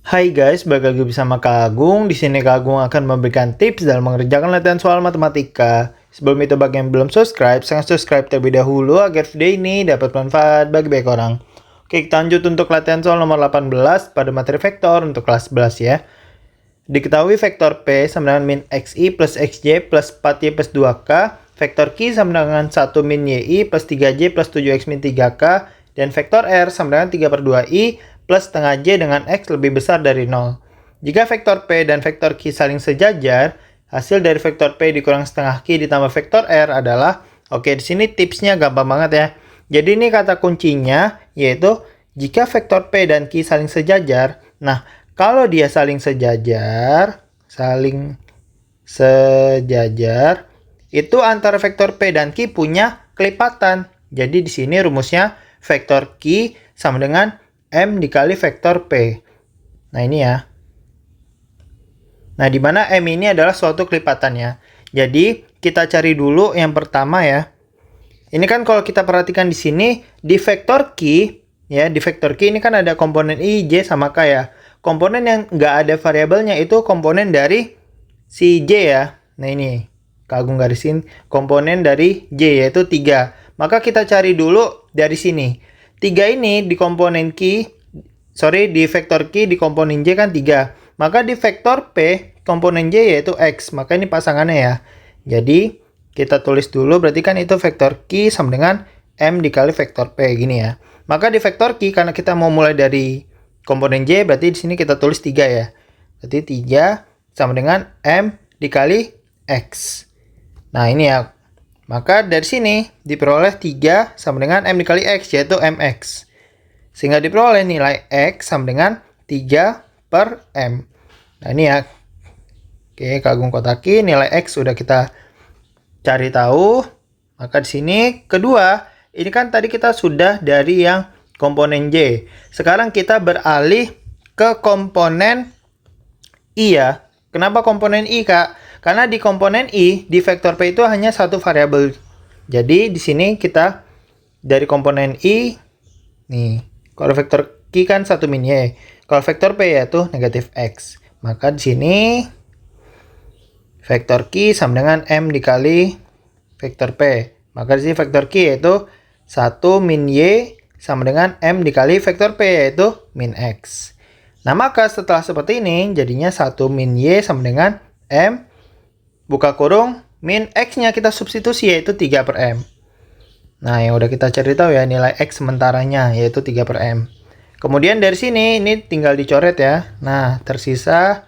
Hai guys, balik lagi bersama Kak Agung. Di sini Kak Agung akan memberikan tips dalam mengerjakan latihan soal matematika. Sebelum itu bagi yang belum subscribe, silahkan subscribe terlebih dahulu agar video ini dapat manfaat bagi banyak orang. Oke, kita lanjut untuk latihan soal nomor 18 pada materi vektor untuk kelas 11 ya. Diketahui vektor P sama dengan min xi plus xj plus 4y plus 2k, vektor Q sama dengan 1 min yi plus 3j plus 7x min 3k, dan vektor R sama dengan 3 per 2i plus setengah j dengan x lebih besar dari 0. Jika vektor P dan vektor Q saling sejajar, hasil dari vektor P dikurang setengah Q ditambah vektor R adalah, oke di sini tipsnya gampang banget ya. Jadi ini kata kuncinya yaitu jika vektor P dan Q saling sejajar, nah kalau dia saling sejajar, itu antara vektor P dan Q punya kelipatan. Jadi di sini rumusnya vektor Q sama dengan M dikali vektor P. Nah ini ya. Nah di mana M ini adalah suatu kelipatannya. Jadi kita cari dulu yang pertama ya. Ini kan kalau kita perhatikan di sini di vektor Q ya, di vektor Q ini kan ada komponen I, J sama K ya. Komponen yang nggak ada variabelnya itu komponen dari si J ya. Nah ini, Kak Agung garisin komponen dari J yaitu 3. Maka kita cari dulu dari sini. 3 ini di komponen di vektor Q di komponen J kan 3. Maka di vektor P komponen J yaitu X. Maka ini pasangannya ya. Jadi kita tulis dulu berarti kan itu vektor Q sama dengan M dikali vektor P gini ya. Maka di vektor Q karena kita mau mulai dari komponen J berarti di sini kita tulis 3 ya. Berarti 3 sama dengan M dikali X. Nah ini ya. Maka dari sini diperoleh 3 sama dengan M dikali X yaitu MX. Sehingga diperoleh nilai X sama dengan 3 per M. Nah ini ya. Oke, Kak Agung kotaki nilai X sudah kita cari tahu. Maka di sini kedua, ini kan tadi kita sudah dari yang komponen J. Sekarang kita beralih ke komponen I ya. Kenapa komponen I, Kak? Karena di komponen I, di vektor P itu hanya satu variabel. Jadi di sini kita dari komponen I, nih, kalau vektor Q kan 1 min Y. Kalau vektor P yaitu negatif X. Maka di sini vektor Q sama dengan M dikali vektor P. Maka di sini vektor Q yaitu 1 min Y sama dengan M dikali vektor P yaitu min X. Nah maka setelah seperti ini jadinya 1 min Y sama dengan M buka kurung min X nya kita substitusi yaitu 3 per M. Nah yang udah kita cari tahu ya nilai X sementaranya yaitu 3 per M. Kemudian dari sini ini tinggal dicoret ya. Nah tersisa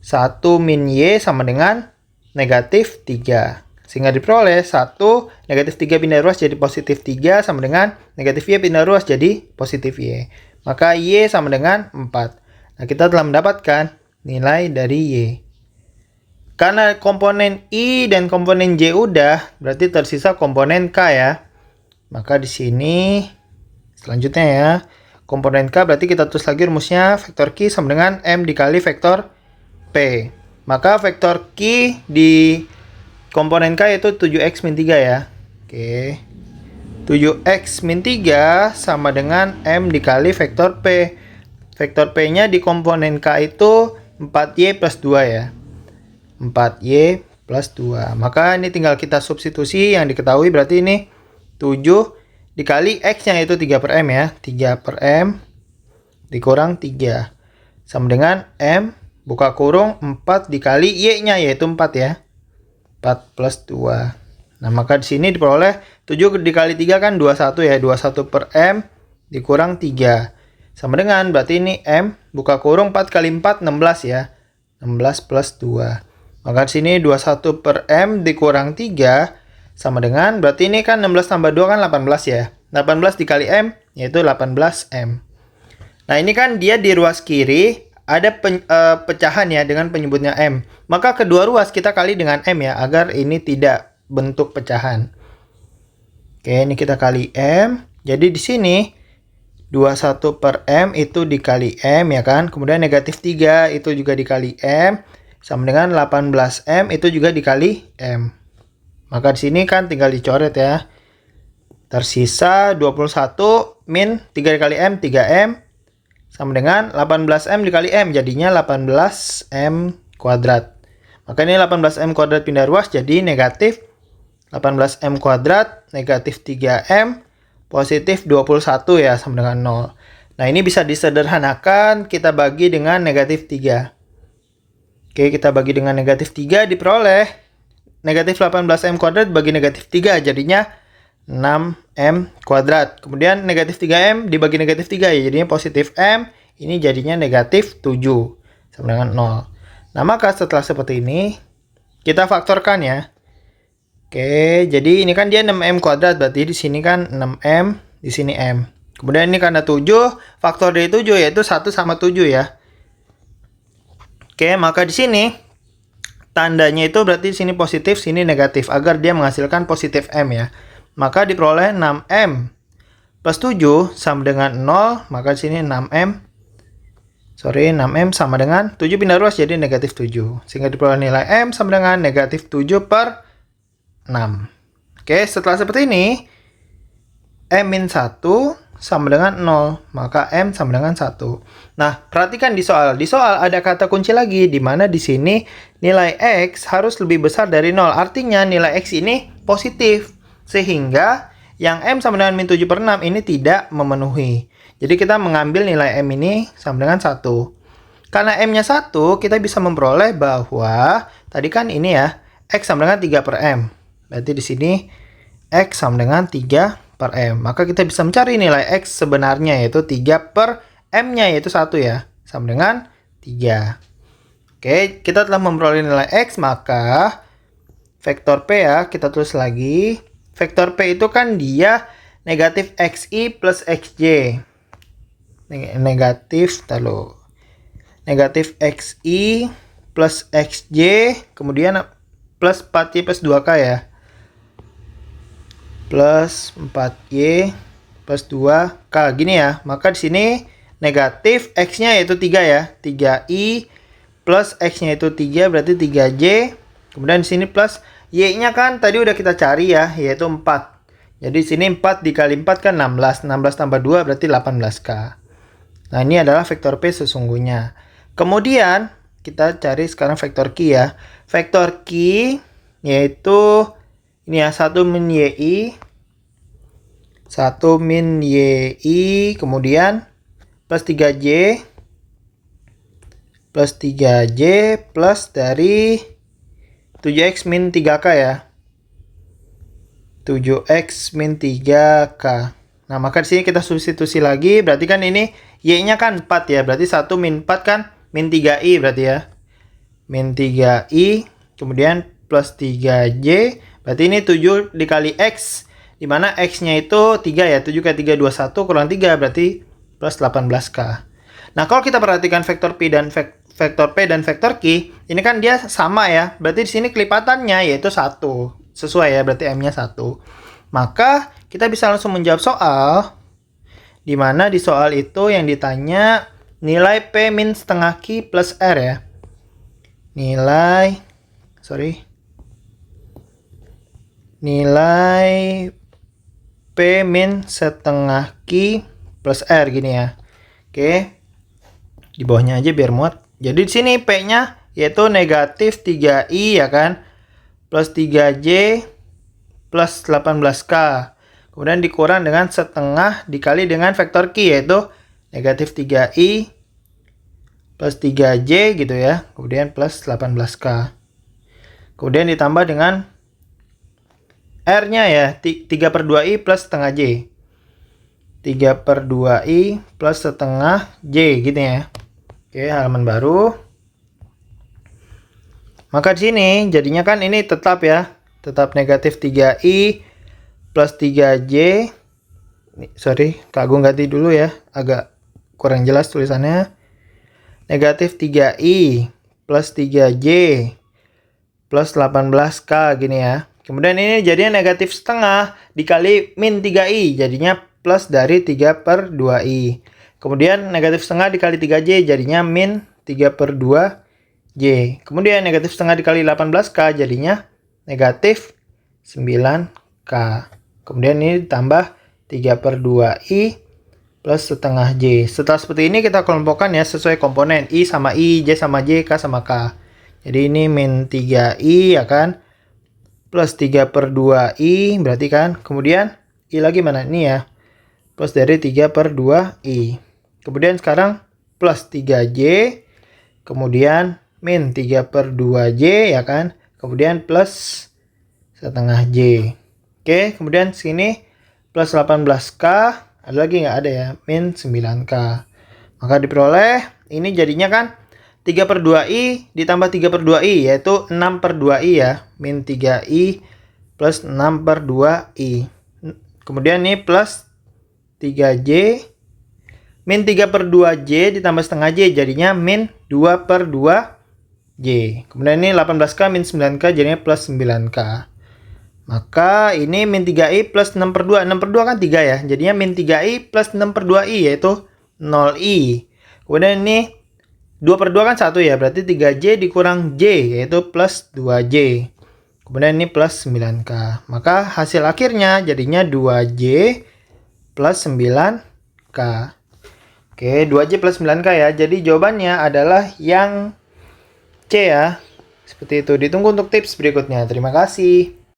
1 min Y sama dengan negatif 3. Sehingga diperoleh 1 negatif 3 pindah ruas jadi positif 3 sama dengan negatif Y pindah ruas jadi positif Y. Maka Y sama dengan 4. Nah kita telah mendapatkan nilai dari Y. Karena komponen I dan komponen J udah, berarti tersisa komponen K ya. Maka di sini selanjutnya ya, komponen K berarti kita tulis lagi rumusnya vektor Q sama dengan M dikali vektor P. Maka vektor Q di komponen K yaitu 7x min 3 ya. Oke. 7x min 3 sama dengan M dikali vektor P. Vektor P-nya di komponen K itu 4y plus 2 ya. 4y plus 2. Maka ini tinggal kita substitusi yang diketahui berarti ini 7 dikali x-nya yaitu 3 per M ya. 3 per M dikurang 3. Sama dengan M buka kurung 4 dikali y-nya yaitu 4 ya. 4 plus 2. Nah, maka di sini diperoleh 7 dikali 3 kan 21 ya. 21 per M dikurang 3. Sama dengan berarti ini M buka kurung 4 kali 4 16 ya. 16 plus 2. Maka di sini 21 per M dikurang 3 sama dengan berarti ini kan 16 tambah 2 kan 18 ya. 18 dikali M yaitu 18 M. Nah, ini kan dia di ruas kiri ada pecahan ya dengan penyebutnya M. Maka kedua ruas kita kali dengan M ya agar ini tidak bentuk pecahan. Oke, ini kita kali M. Jadi di sini 21 per M itu dikali M ya kan. Kemudian negatif 3 itu juga dikali M. Sama dengan 18M itu juga dikali M. Maka di sini kan tinggal dicoret ya. Tersisa 21 min 3 kali M 3M sama dengan 18M dikali M, jadinya 18M kuadrat. Maka ini 18M kuadrat pindah ruas jadi negatif 18M kuadrat, negatif 3M, positif 21 ya, sama dengan 0. Nah, ini bisa disederhanakan, kita bagi dengan negatif 3. Oke, kita bagi dengan negatif 3, diperoleh negatif 18M kuadrat bagi negatif 3, jadinya 6M kuadrat. Kemudian negatif 3M dibagi negatif 3, ya jadinya positif M, ini jadinya negatif 7, sama dengan 0. Nah, maka setelah seperti ini, kita faktorkan ya. Oke, jadi ini kan dia 6M kuadrat, berarti di sini kan 6M, di sini M. Kemudian ini karena 7, faktor dari 7 yaitu 1 sama 7 ya. Oke, maka di sini tandanya itu berarti sini positif, sini negatif, agar dia menghasilkan positif M ya. Maka diperoleh 6M plus 7 sama dengan 0, maka di sini 6M sama dengan 7 pindah ruas jadi negatif 7. Sehingga diperoleh nilai M sama dengan negatif 7 per 6. Oke, setelah seperti ini, M-1 sama dengan 0, maka M sama dengan 1. Nah, perhatikan di soal. Di soal ada kata kunci lagi, di mana di sini nilai X harus lebih besar dari 0. Artinya nilai X ini positif. Sehingga yang M sama dengan min 7 per 6 ini tidak memenuhi. Jadi kita mengambil nilai M ini sama dengan 1. Karena M-nya 1, kita bisa memperoleh bahwa tadi kan ini ya, X sama dengan 3 per M. Berarti di sini X sama dengan 3 per M. Maka kita bisa mencari nilai X sebenarnya yaitu 3 per M-nya yaitu 1 ya. Sama dengan 3. Oke, kita telah memperoleh nilai X, maka vektor P ya, kita tulis lagi. Vektor P itu kan dia negatif XI plus XJ. Negatif XI plus XJ, kemudian plus 4Y plus 2K ya. Plus 4Y plus 2K gini ya. Maka di sini negatif X-nya yaitu 3 ya. 3I plus X-nya itu 3 berarti 3J. Kemudian di sini plus Y-nya kan tadi udah kita cari ya, yaitu 4. Jadi di sini 4 dikali 4 kan 16. 16 tambah 2 berarti 18K. Nah, ini adalah vektor P sesungguhnya. Kemudian kita cari sekarang vektor Q ya. Vektor Q yaitu ini ya, 1 min YI, 1 min YI, kemudian plus 3J, plus 3J, plus dari 7X min 3K ya. 7X min 3K. Nah, maka di sini kita substitusi lagi, berarti kan ini Y-nya kan 4 ya, berarti 1 min 4 kan min 3I berarti ya. Min 3I, kemudian plus 3J, berarti ini 7 dikali X, dimana X-nya itu 3 ya, 7 kali 3, 21, kurang 3, berarti plus 18K. Nah, kalau kita perhatikan vektor P dan vektor Q, ini kan dia sama ya, berarti di sini kelipatannya yaitu 1, sesuai ya, berarti M-nya 1. Maka kita bisa langsung menjawab soal, dimana di soal itu yang ditanya nilai P min setengah Q plus R ya. Nilai P min setengah Q plus R gini ya. Oke. Di bawahnya aja biar muat. Jadi di sini P-nya yaitu negatif 3I ya kan. Plus 3J plus 18K. Kemudian dikurang dengan setengah dikali dengan vektor Q yaitu negatif 3I plus 3J gitu ya. Kemudian plus 18K. Kemudian ditambah dengan R-nya ya, 3 per 2I plus setengah J. 3 per 2I plus setengah J gitu ya. Oke, halaman baru. Maka di sini jadinya kan ini tetap ya. Tetap negatif 3I plus 3J. Sorry, Kak Agung ganti dulu ya. Agak kurang jelas tulisannya. Negatif 3I plus 3J plus 18K gini ya. Kemudian ini jadinya negatif setengah dikali min 3I. Jadinya plus dari 3 per 2I. Kemudian negatif setengah dikali 3J jadinya min 3 per 2J. Kemudian negatif setengah dikali 18K jadinya negatif 9K. Kemudian ini ditambah 3 per 2I plus setengah J. Setelah seperti ini kita kelompokkan ya sesuai komponen. I sama I, J sama J, K sama K. Jadi ini min 3I ya kan. Plus 3 per 2I berarti kan. Kemudian I lagi mana? Ini ya. Plus dari 3 per 2I. Kemudian sekarang plus 3J. Kemudian min 3 per 2J ya kan. Kemudian plus setengah J. Oke, kemudian sini plus 18K. Ada lagi nggak? Ada ya. Min 9K. Maka diperoleh ini jadinya kan 3 per 2I ditambah 3 per 2I yaitu 6 per 2I ya. Min 3I plus 6 per 2I. Kemudian ini plus 3J. Min 3 per 2J ditambah setengah J jadinya min 2 per 2J. Kemudian ini 18K min 9K jadinya plus 9K. Maka ini min 3I plus 6 per 2. 6 per 2 kan 3 ya. Jadinya min 3I plus 6 per 2I yaitu 0I. Kemudian ini 2 per 2 kan 1 ya. Berarti 3J dikurang J yaitu plus 2J. Kemudian ini plus 9K. Maka hasil akhirnya jadinya 2J plus 9K. Oke, 2J plus 9K ya. Jadi jawabannya adalah yang C ya. Seperti itu. Ditunggu untuk tips berikutnya. Terima kasih.